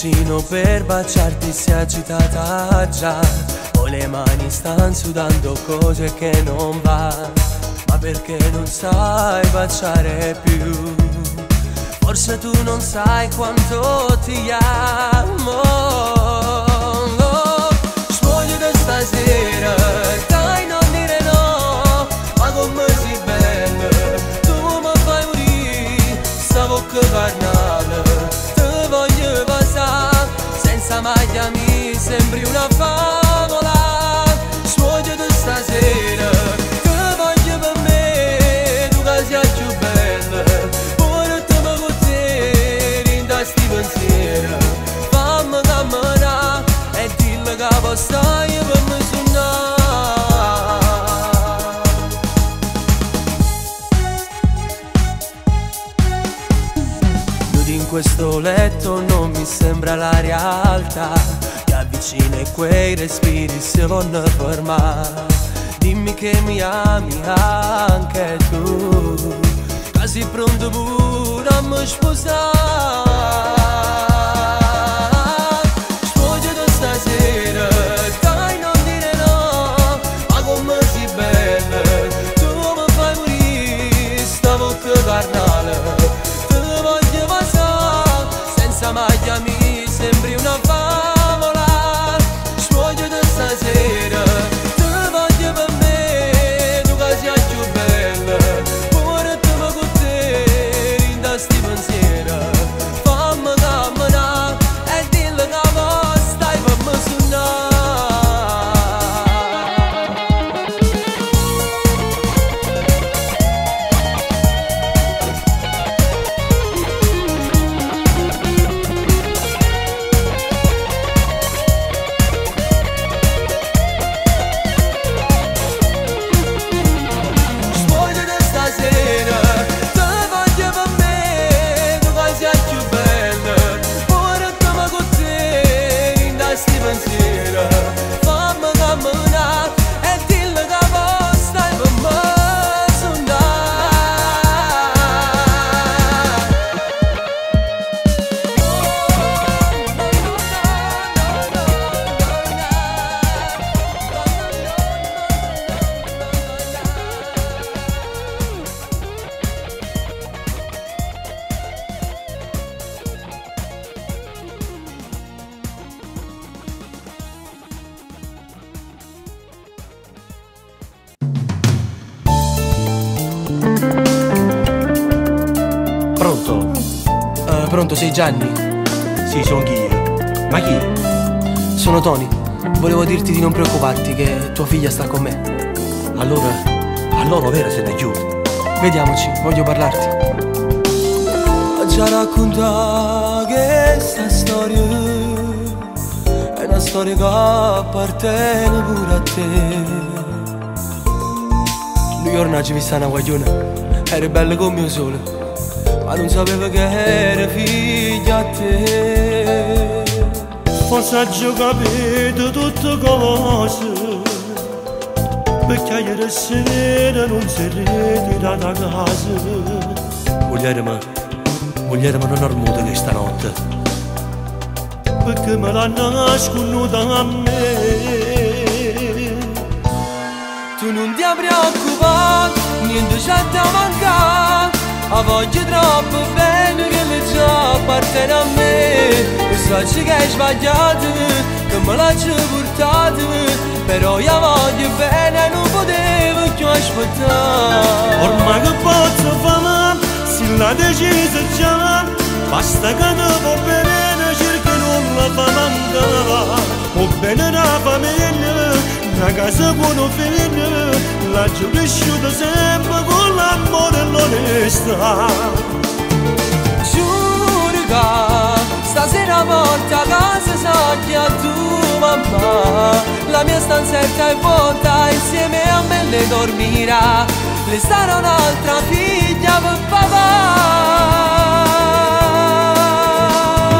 vicino per baciarti, sei agitata già. Ho le mani stanno sudando, cose che non va. Ma perché non sai baciare più? Forse tu non sai quanto ti amo. Svogliati stasera, dai non dire no. Ma come sei bella, tu mi fai morire. Sta bocca carnale, te voglio passare. Senza maglia mi sembri una favola. Svogliati stasera, te voglio per me. Tu che sei più bella, fammi camminare e dillo che stai per me suonare. Nudi in questo letto non mi sembra la realtà. Ti avvicini e quei respiri si vanno fermare. Dimmi che mi ami anche tu, che sei pronto pure a mi sposare. Maglia mi sembri una favola. Svogliati stasera, te voglio per me. Tu che sei più bella, pure te mi con te in sti pensieri. Fammi camminare e dillo che stai per me suonare. Fammi camminare e dillo che stai per me Pronto? Pronto, sei Gianni? Sì, sono io. Ma chi? Sono Tony. Volevo dirti di non preoccuparti, che tua figlia sta con me. Allora vera se ne aiuta. Vediamoci, voglio parlarti. Ho già raccontato che sta storia è una storia che appartiene pure a te. Un giorno ci vista una guagliona, era bella come il sole, ma non sapeva che era figlia a te. Forse ho capito tutte cose, perché ieri sera non si ritira da casa. Vogliere non dormuto questa notte, perché me la nascono a me. Tu non ti preoccupare, niente c'è da mancare. La voglio troppo bene che le già appartiene a me. E so che hai sbagliato, che me l'hai portato, però io voglio bene e non potevo più aspettare. Ormai che posso fare, se l'ha deciso già, basta che ne va bene, cerca non la fa mancare. O bene la famiglia, una casa buona fine, la giù cresciuta sempre con l'amore e l'onestà. Giuro che stasera porta a casa soglia tu mamma. La mia stanzetta è vuota, insieme a me le dormirà. Le sarà un'altra figlia per papà.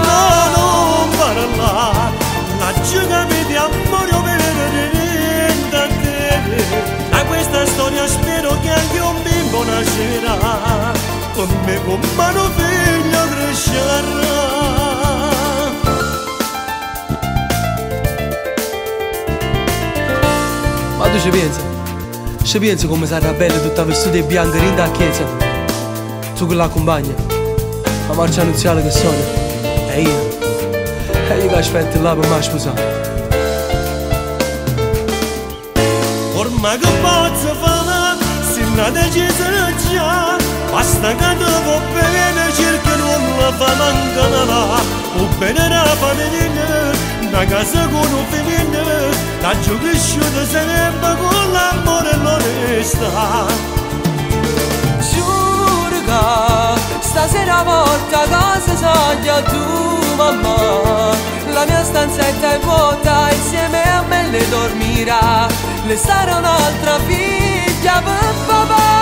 No, non parla, la giuga di amore niente a te. Da questa storia spero che anche un bimbo nascerà, con me con mano figlio crescerà. tu ci pensi come sarà bella tutta vestita di bianco in da chiesa? Tu con la compagna, la marcia annuziale che suona, e io che aspetto là per me sposare. Ormai che posso fare, se la decisione già, basta che dopo bene cerchi non la fa mancare. O bene la famiglia, una casa con un figlio, la giù cresciuta sempre con l'amore e l'onestà. Giuro che stasera porta a casa soglia tu mamma, la mia stanzetta è vuota, insieme a me le dormirà, le sarà un'altra figlia per papà.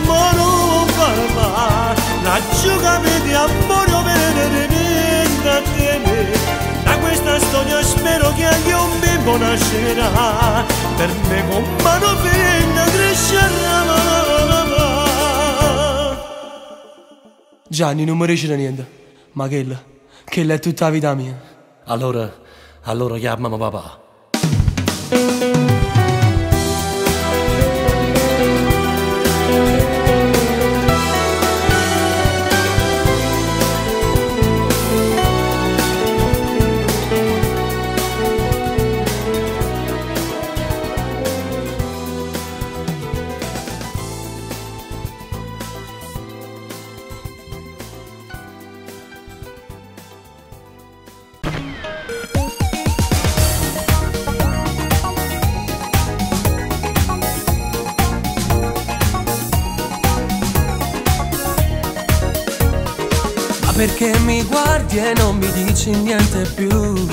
Ma non parla, la gioca di amore o vedere niente a te. Da questa storia spero che anche un bimbo nascerà, per me con mano figlia crescerà. Gianni, non mi riesce niente, ma quella è tutta la vita mia. Allora chiamami papà. Perché mi guardi e non mi dici niente più?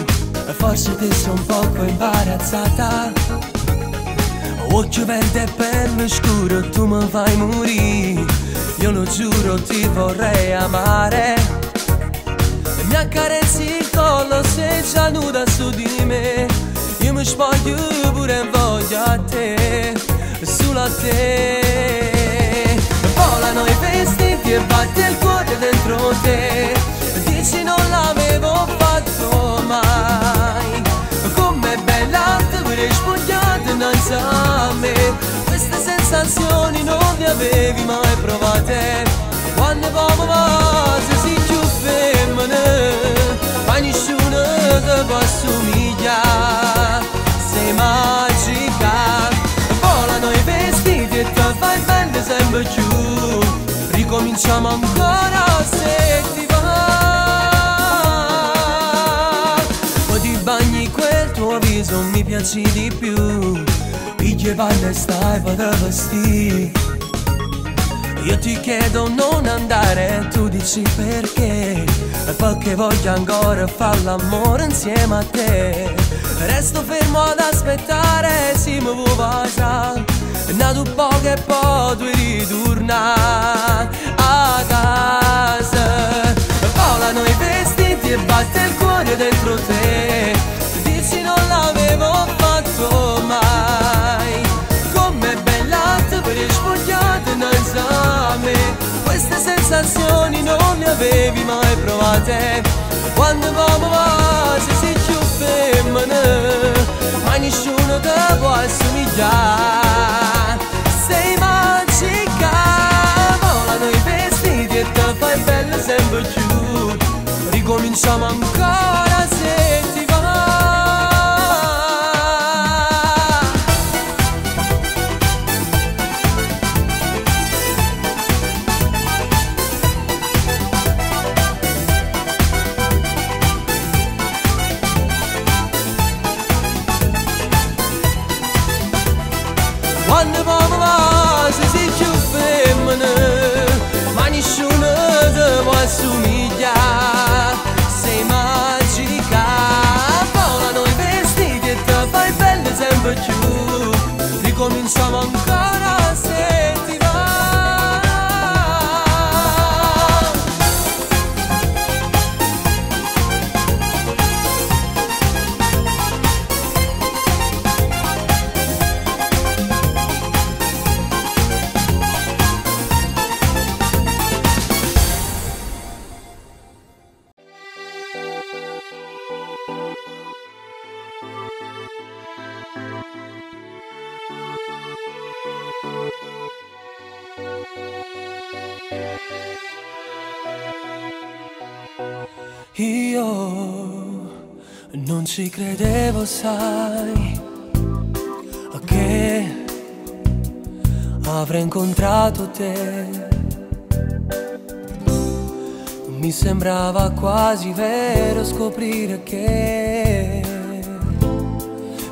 Forse ti sei un poco imbarazzata. Occhio verde e pelle scuro, tu mi fai morire. Io lo giuro ti vorrei amare. E mi accarezzi il collo, sei già nuda su di me. Io mi spoglio pure voglio a te, solo a te. Volano i vestiti e batte il cuore dentro te. Dici non l'avevo fatto mai. Com'è bella te pure spogliata innanzi a me. Queste sensazioni non le avevi mai provate. Quando come va se si più femmine, ma nessuno ti può assomigliare. Sei magica. Volano i vestiti e ti fai bene sempre più. Ricominciamo ancora se ti va. Poi ti bagni quel tuo viso, mi piaci di più. Pigli e palle stai per vestire. Io ti chiedo non andare, tu dici perché? Perché voglio ancora fare l'amore insieme a te. Resto fermo ad aspettare, si mi vuoi passare. Nato poco e poi tu ritorna a casa. Volano i vestiti e batte il cuore dentro te. Dici non l'avevo fatto mai. Com'è bella te pure spogliata innanzi a me. Queste sensazioni non le avevi mai provate. Quando uomo va se si più femmine, ma nessuno ti può assomigliare. Sei magica. Volano i vestiti e ti fai bella sempre più. Ricominciamo ancora se ti va. Quando uomo va se si più femmine, ma nessuno ti può assomigliare. Sei magica. Volano i vestiti e ti fai bella sempre più. Ricominciamo ancora se ti va. Io non ci credevo, sai, che avrei incontrato te. Mi sembrava quasi vero scoprire che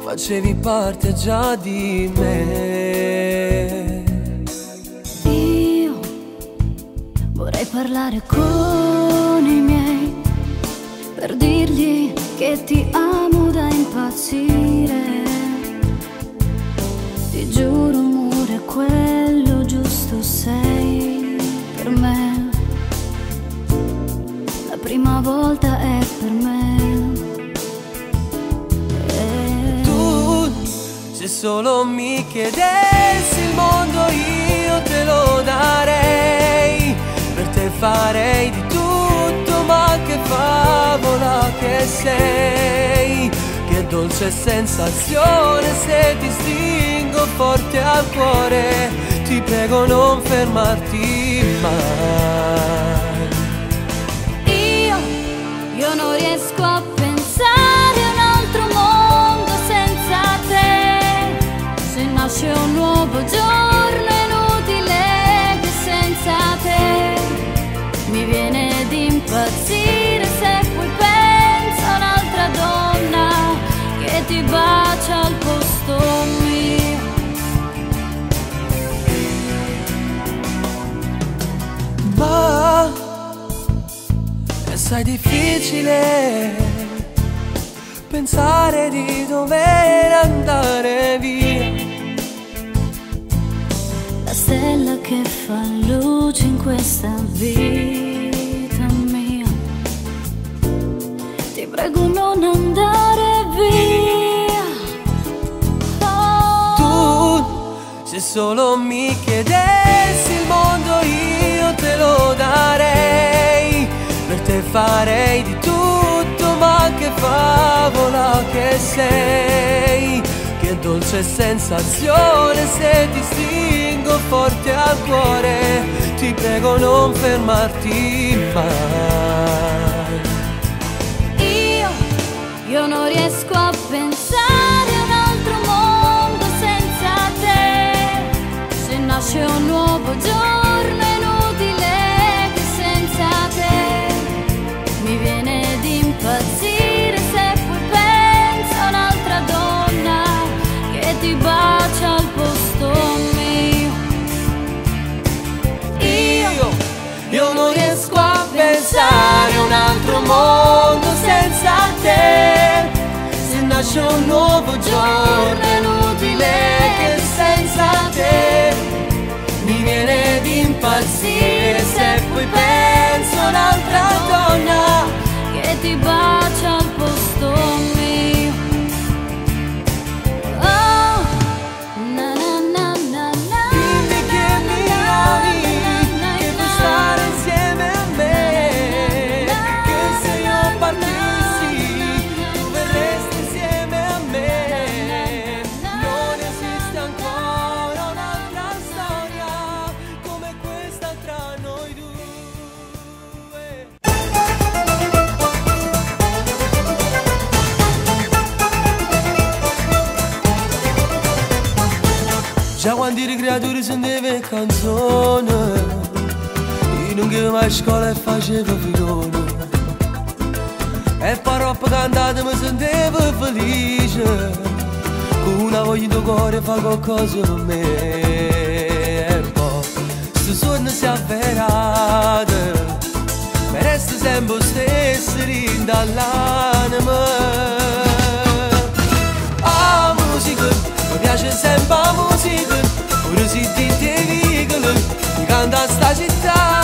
facevi parte già di me. Io vorrei parlare con i miei per dirgli che ti amo da impazzire. Ti giuro, amore, quello giusto sei per me. La prima volta è per me. Tu, se solo mi chiedessi il mondo io te lo darei. Per te farei di tutto, ma che favola che sei. Che dolce sensazione se ti stringo forte al cuore. Ti prego non fermarti mai. Io non riesco a pensare a un altro mondo senza te. Se nasce un nuovo giorno è inutile che senza te. Mi viene di impazzire se poi penso a un'altra donna che ti bacia al posto mio. Ma è assai difficile pensare di dover andare via. La stella che fa luce in questa vita mia. Ti prego non andare via. Oh. Tu, se solo mi chiedessi il mondo io te lo darei. Per te farei di tutto, ma che favola che sei. Che dolce sensazione se ti stringo forte al cuore. Ti prego non fermarti mai. Io non riesco a pensare a un altro mondo senza te. Se nasce un nuovo giorno è inutile che senza te. Mi viene di impazzire se poi penso a un'altra donna che ti bacia al posto mio. Io non riesco a pensare a un altro mondo senza te. Se nasce un nuovo giorno è inutile che senza te. Mi viene di impazzire se poi penso a un'altra donna che ti bacia al posto mio. Oh, na na na na na. Dimmi che mi ami, che puoi stare insieme a me. Che se io partissi tu verresti insieme a me. Non esiste ancora un'altra storia come questa tra noi due. Già quando eri creatura sentivo canzone, io non che mai a scuola e facevo filone. E parole cantate mi sentivo felice, con una voglia di cuore fa qualcosa per me. E poi, sto sogno si è avverato, mi resta sempre lo stesso rindo all'anima. Ah, musica, mi piace sempre la musica, pure se ti veicolo, mi canta sta città.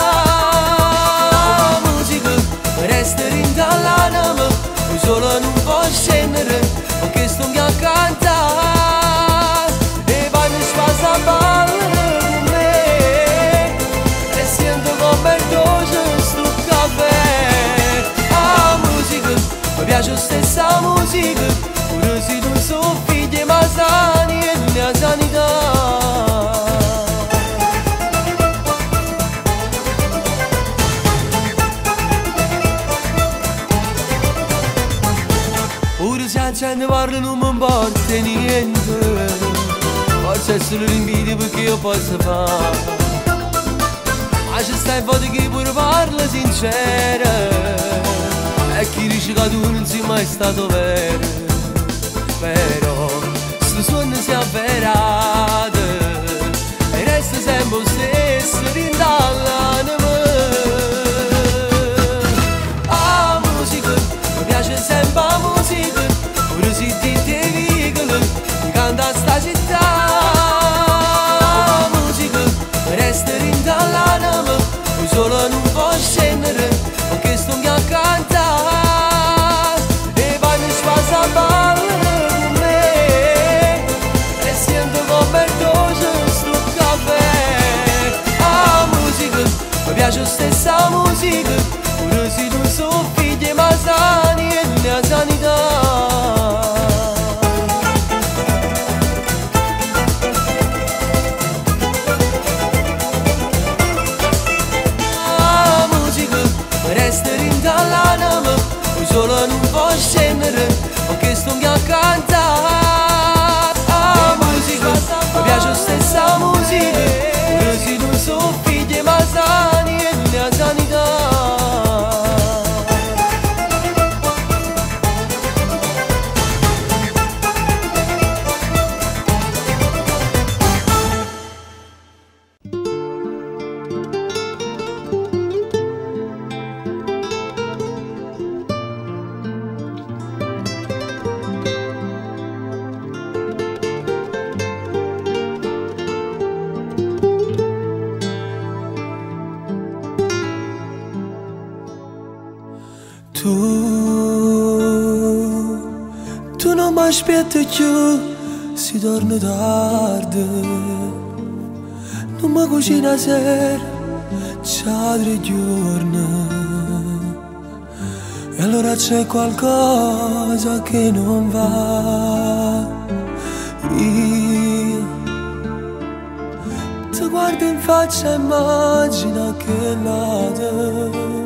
Musica, mi resta rindo all'anima, poi solo non può scendere, perché sto a cantare. E vai mi spazza a ballare con me, e sento come il dolce sto caffè. Ah, musica, mi piace la stessa musica, pure se non sono figli ma sani e non ha sanità. se accende parlo non mi importa niente, forse è solo l'invidia perché io posso fare, ma ci stai foto che pure parla sincera, e chi dice che tu non sei mai stato vero, però sto sogno si è avverato e resta sempre lo stesso rindall'anima. La musica, mi piace sempre la musica, pure se ti vicolo, mi canta sta città. La musica, mi resta rindall'anima, poi solo non può scendere, perché sto a cantare, e poi mi spazza a ballare con me, e sento come dolce sto caffè. La musica, mi piace la stessa musica, pure se non sono figli ma sani e non ha sanità. La musica mi resta rindall'anima, poi solo non può scendere, perché sto a cantare. La musica, mi piace la stessa musica, pure se non sono figli ma sani e non ha sanità. Tu non mi aspetti più, si torna tardi, non mi cucina sera, c'ha 3 giorni, e allora c'è qualcosa che non va. Io ti guardo in faccia e immagino che l'ate,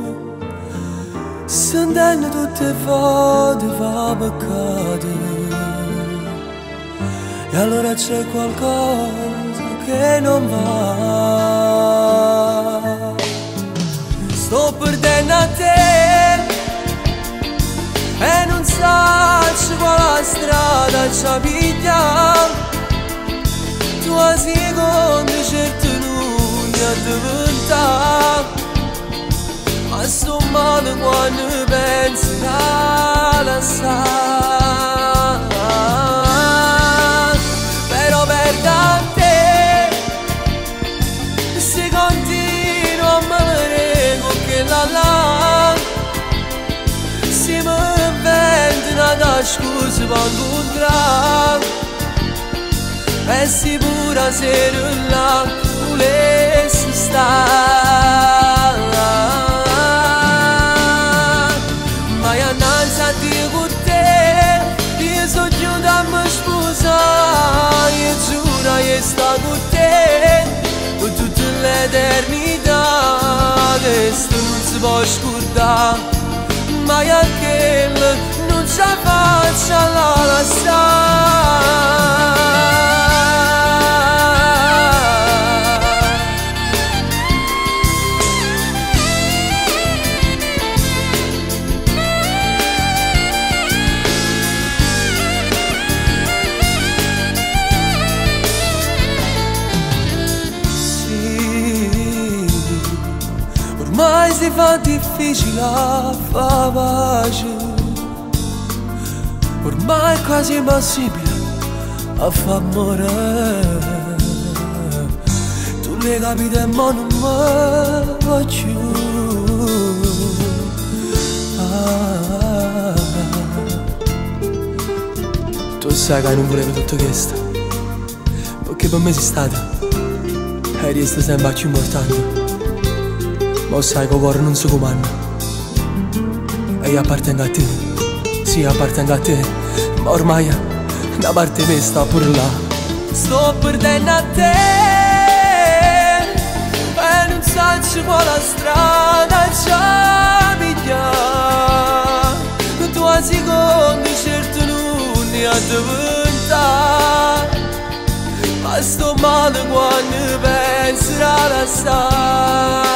sentendo tutte le foto fa peccato, e allora c'è qualcosa che non va. Sto perdendo a te e non so quale strada ci piglia, tu a secondo certo non mi addiventa. Ma sto male quando pensi a lasciare, però perdo a te, se continuo a morire con quella là, se mi invento una scusa per incontrare, e sicura se non la volessi stare. Ma io innanzi a dire con te, io sono giunta a mi sposare, io giuro io sto con te per tutta l'eternità, questo non si può scordare, ma io anche non ce la faccio a lasciare. Ormai si fa difficile a fare pace, ormai è quasi impossibile a far morire. Tu le capite e mo non mi voglio. Tu sai che non volevo tutto questo, perché per me sei stata e resta sempre più importante. Ma sai che il cuore non si comanda, e io appartengo a te, sì appartengo a te, ma ormai una parte me sta pure là. Sto perdendo a te e non so quale strada ci piglia, tu a secondo certo non diventa, ma sto male quando penso a lasciare.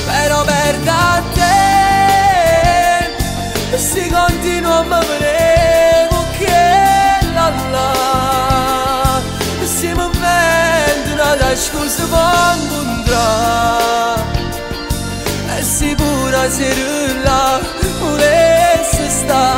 Però per da te si continua a vedere che la si mi vende una scusa per incontrare. E si pure se là volesse stare,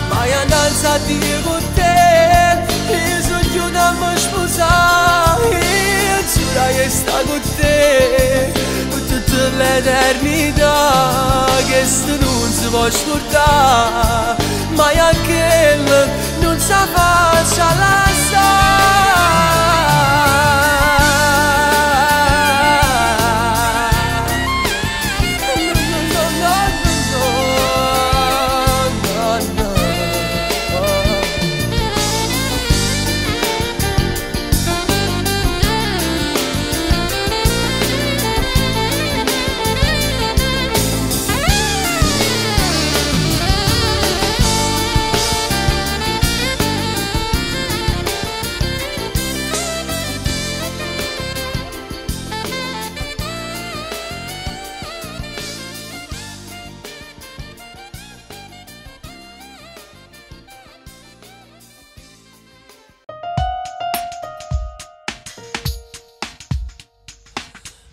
vai a danza Dio con te, io sono chiuso a me sposare, io giuro che sta con te per tutta l'eternità, che sto non si può scordare, ma anche non si faccia lasciare.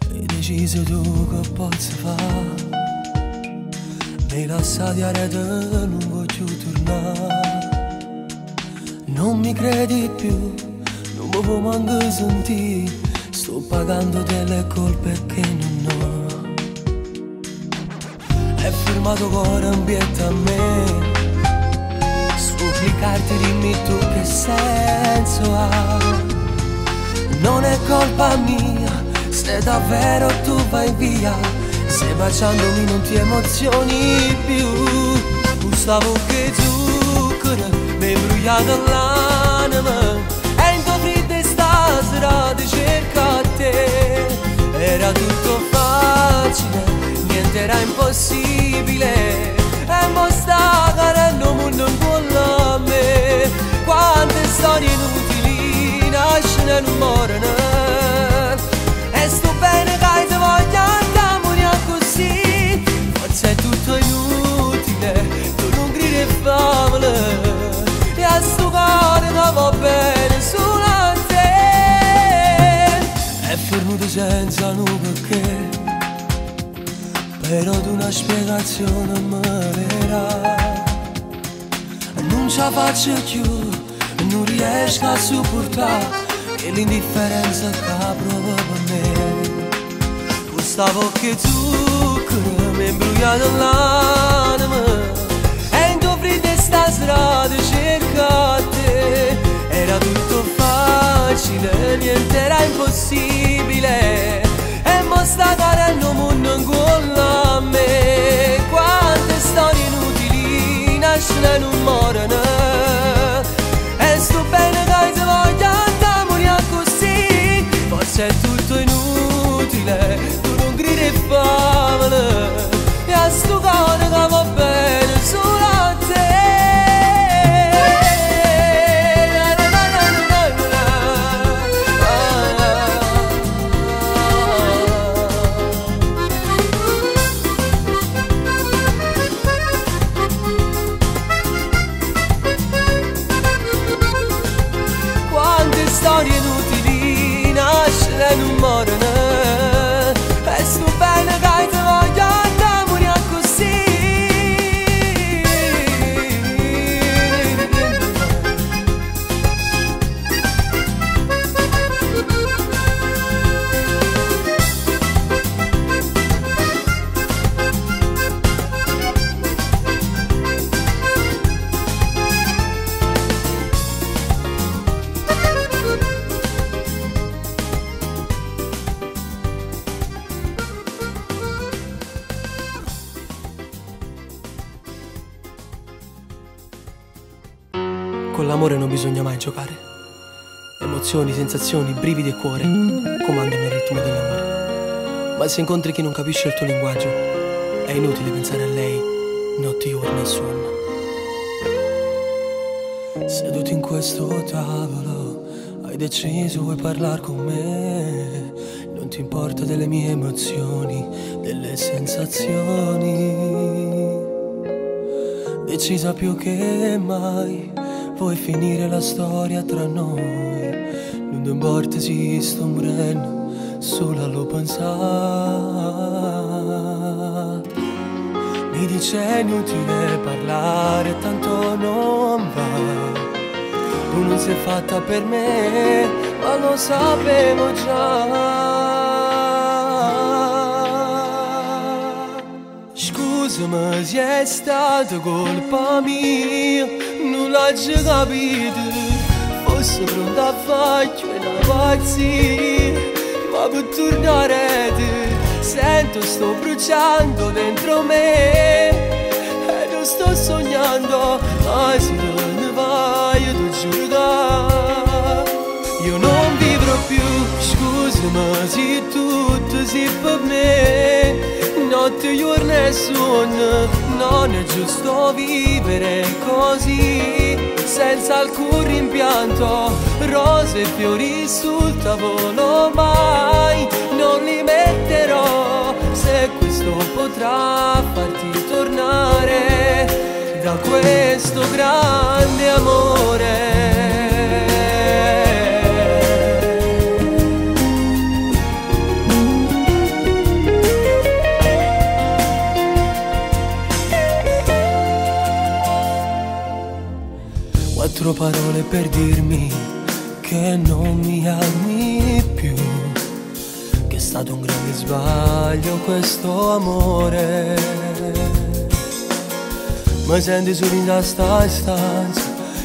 Hai deciso tu che posso fare, mi lasciati a rete, non voglio tornare. Non mi credi più, non mi può manco sentire, sto pagando delle colpe che non ho. È firmato cuore un bietto a me, supplicarti dimmi tu che senso ha. Non è colpa mia se davvero tu vai via, se baciandomi non ti emozioni più. Gustavo che zucchero mi hai bruciato l'anima, e in tua fredda stasera ti cerco a te. Era tutto facile, niente era impossibile, e mo sta cadendo un mondo intorno a me. Quante storie inutili nascono e non morono, e sto bene che ti voglio andare così. Forse è tutto inutile, tu non gridi e famole, e a sto cuore non va bene solo a te. È fermato senza un perché, però tu una spiegazione me darà. Non ce la faccio più, non riesco a supportare che l'indifferenza che provo per me. Gustavo che zucchero mi hai imbrugliato l'anima, e in tua fredda stasera ti cerco a te. Era tutto facile, niente era impossibile, e mo sta cadendo un mondo intorno a me. Quante storie inutili nascono e non morono, e sto bene che ti voglio andare così. Forse è tutto inutile, tu non gridi e famole, e a sto cuore che va bene solo a te. Quante storie inutili nascono e non morono, e sto bene che ti voglio andare così. Con l'amore non bisogna mai giocare. Emozioni, sensazioni, brividi e cuore comandano il ritmo dell'amore. Ma se incontri chi non capisce il tuo linguaggio, è inutile pensare a lei, notte, giorno e sonno. Seduto in questo tavolo, hai deciso, vuoi parlare con me. Non ti importa delle mie emozioni, delle sensazioni. Decisa più che mai, vuoi finire la storia tra noi. Non ti importa se sto morendo, solo lo pensare. Mi dice è inutile parlare, tanto non va. Tu non sei fatta per me, ma lo sapevo già. Scusami se è stata colpa mia, non l'ho capito. Fosse pronta a farci una pazzia, ma per tornare sento sto bruciando dentro me. E non sto sognando, ma se ne vai, tu giuro. Io non vivrò più, scusami se tutto si per me. Notte, giorno e sonno, non è giusto vivere così, senza alcun rimpianto. Rose e fiori sul tavolo mai non li metterò, se questo potrà farti tornare da questo grande amore. Quattro parole per dirmi che non mi ami più, che è stato un grande sbaglio questo amore. Ma senti solo in sta stanza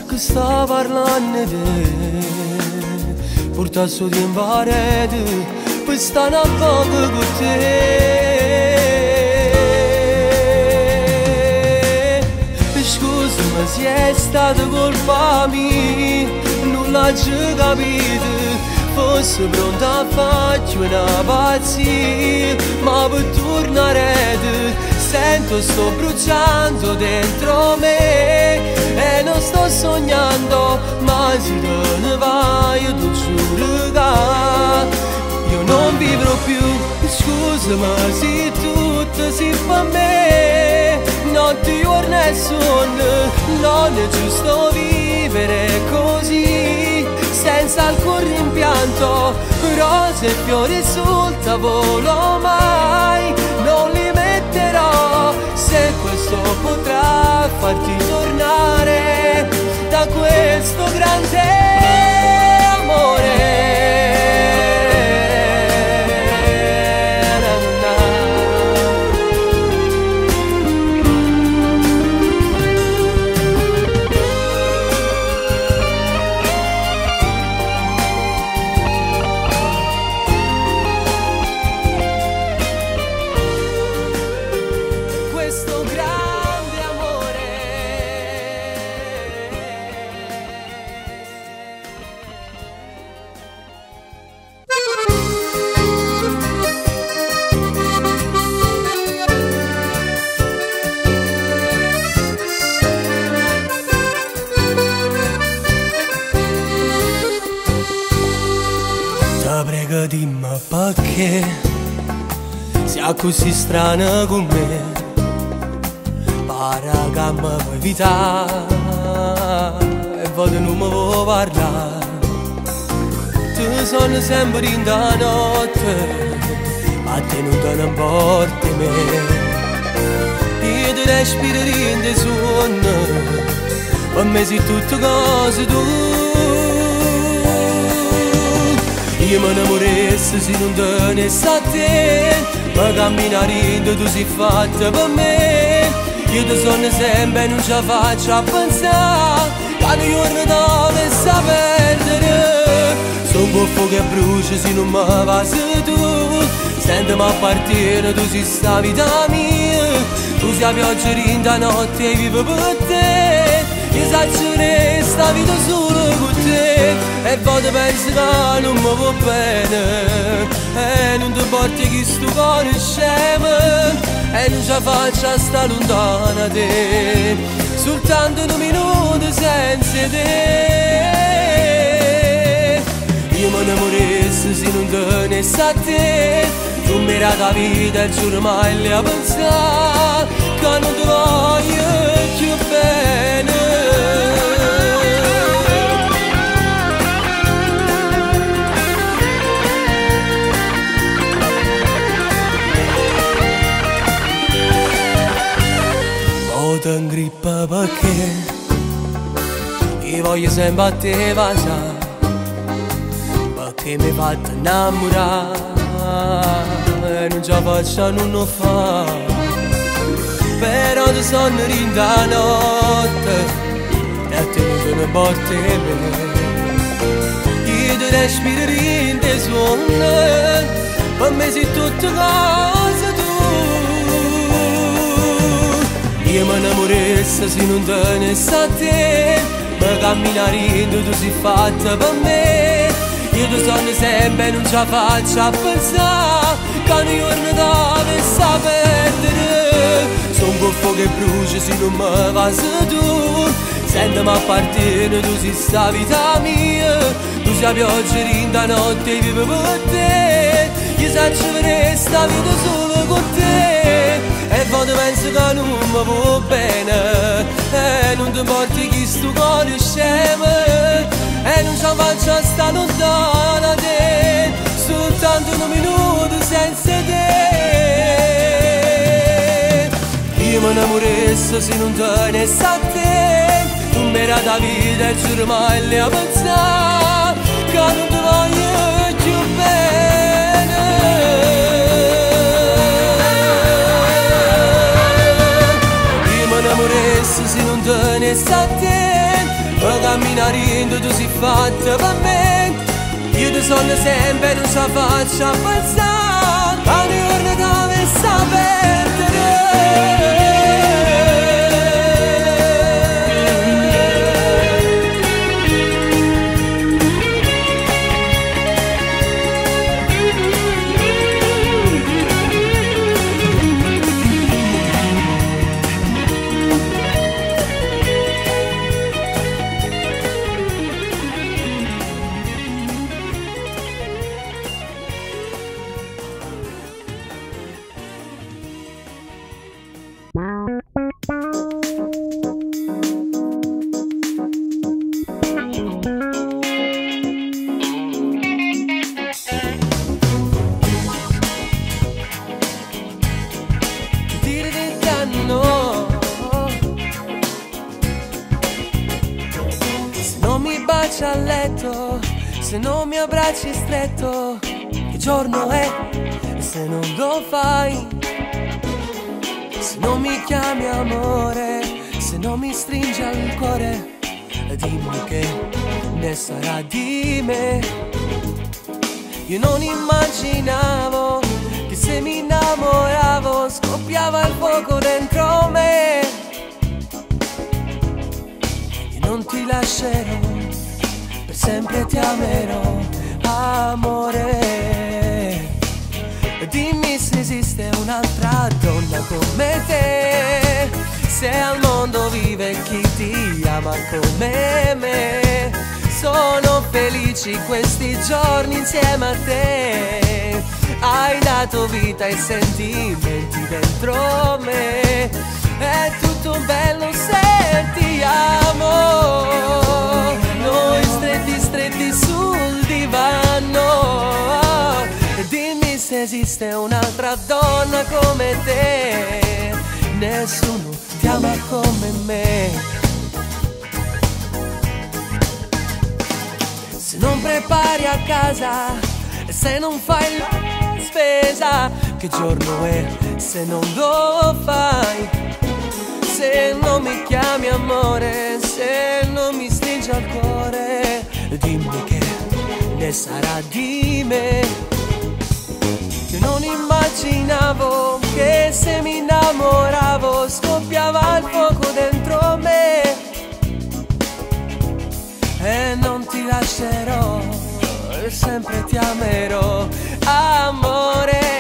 che sta parlando di te, porta il suo tempo a rete per stare a poco con te. Scusami se è stata colpa mia, non l'ho capito. Fosse pronta a farci una pazzia, ma per tornare sento sto bruciando dentro me. E non sto sognando, ma se ne vai, tu giuro che io non vivrò più. Scusami se tutto si fa a me. Notte, giorno e sonno, non è giusto vivere così, senza alcun rimpianto. Rose e fiori sul tavolo mai non li metterò, se questo potrà farti tornare da questo grande amore. Prego dimmi perché sei così strana con me, pare che mi vuoi evitare e voglio non mi vuoi parlare. Tu sono sempre in da notte, ma te non te ne importa me. Io ti respiro in te sonno, per me sei tutte cose tu. Io mi innamorassi se non tenessi a te, ma camminare tu sei fatta per me. Io ti sono sempre e non ce la faccio a pensare che un giorno dovessi a perdere. Sono un buffo che brucia se non mi passi tu. Sentimi a partire, tu sei sta vita mia. Tu sei la pioggia rinda notte e vivo per te. Io saggio resta vita solo con te e poi ti penso che non mi va bene e non ti porti chi sto cuore scemo e non ce la faccio a sta lontana da te, soltanto un minuto senza te. Io mi innamorassi se non tenessi a te, tu mi era la vita e giuro mai le a pensare che non ti voglio più bene. Ti ingrippa perché io voglio sempre a te passare, perché mi fatto innamorare e non ce la faccio a non fare, però ti sono rinda notte e a te non te ne porti me, io ti respiro rinda e suono, per me sei tutte cose tu. Io mi innamorassi se non tenessi a te, ma camminare tu sei fatta per me. Io ti sono sempre e non ce la faccio a pensare che un giorno dovessi perdere. Sono un buffo che brucia se non mi passi tu, sentimi appartiene, tu sei sta vita mia, tu sei la pioggia rinda notte e vivo per te. Io saggio resta vita solo con te e poi ti penso che non mi va bene e non ti porti chi sto cuore scemo e non ce la faccio a sta lontana da te, soltanto un minuto senza te. Io mi innamorassi se non tenessi a te, tu mi era la vita e giuro mai le a pensare che non ti voglio più bene. Io mi innamorassi se non tenessi a te, ma camminare tu sei fatta per me. Io ti sono sempre e non ce la faccio a pensare che un giorno dovessi perdere. A letto, se non mi abbracci stretto, che giorno è? Se non lo fai, se non mi chiami amore, se non mi stringi al cuore, dimmi che ne sarà di me. Io non immaginavo che se mi innamoravo scoppiava il fuoco dentro me. Io non ti lascerò, sempre ti amerò, amore. Dimmi se esiste un'altra donna come te, se al mondo vive chi ti ama come me. Sono felici questi giorni insieme a te, hai dato vita ai sentimenti dentro me. È tutto bello se ti amo, noi stretti sul divano. Dimmi se esiste un'altra donna come te, nessuno ti ama come me. Se non prepari a casa, se non fai la spesa, che giorno è se non lo fai? Se non mi chiami amore, se non mi stringi al cuore, dimmi che ne sarà di me. Io non immaginavo che se mi innamoravo scoppiava il fuoco dentro me. lascerò, sempre ti amerò, amore.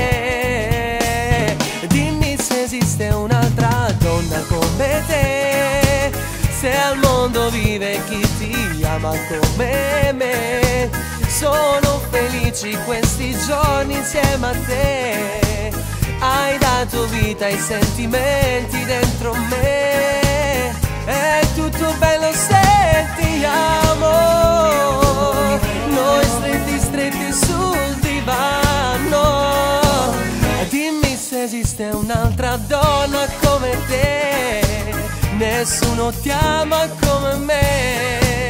Dimmi se esiste un'altra donna come te, se al mondo vive chi ti ama come me. Sono felici questi giorni insieme a te, hai dato vita ai sentimenti dentro me. È tutto bello se ti amo, noi stretti sul divano. Dimmi se esiste un'altra donna come te, nessuno ti ama come me.